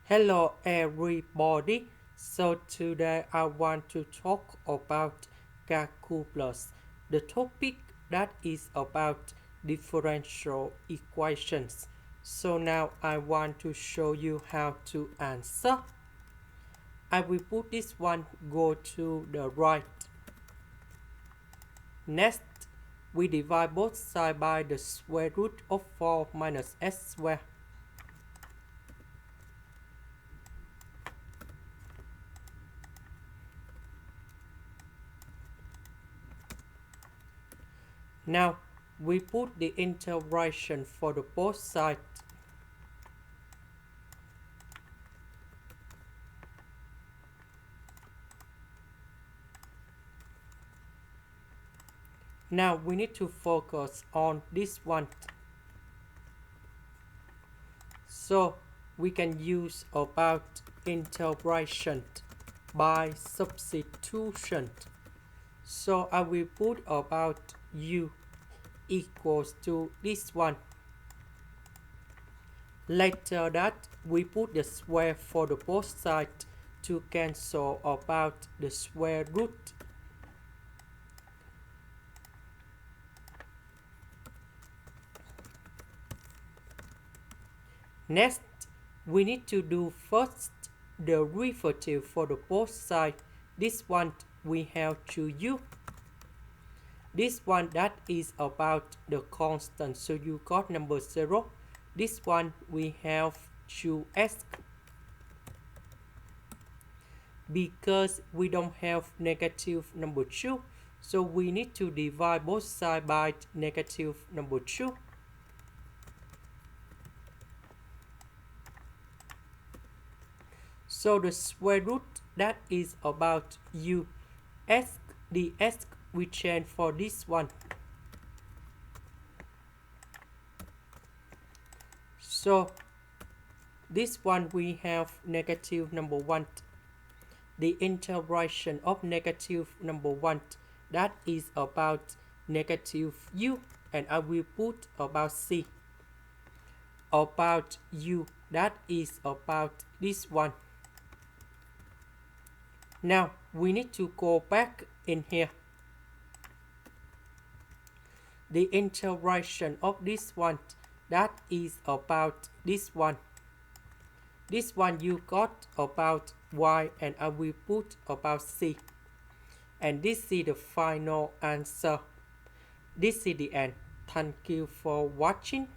Hello everybody. So today I want to talk about calculus. The topic that is about differential equations. So now I want to show you how to answer. I will put this one go to the right. Next, we divide both sides by the square root of 4 minus s squared. Now, we put the integration for the both sides. Now, we need to focus on this one. So, we can use about integration by substitution. So, I will put about u equals to this one. Later that, we put the square for the both sides to cancel about the square root. Next, we need to do first the derivative for the both sides. This one we have to u. This one that is about the constant, so you got number 0. This one we have to ask. Because we don't have negative number 2, so we need to divide both sides by negative number 2. So the square root that is about u. Ask the ask we change for this one. So this one we have negative number 1. The integration of negative number 1 that is about negative u, and I will put about c. About u that is about this one. Now we need to go back in here. The integration of this one that is about this one. This one you got about y, and I will put about c. And this is the final answer. This is the end. Thank you for watching.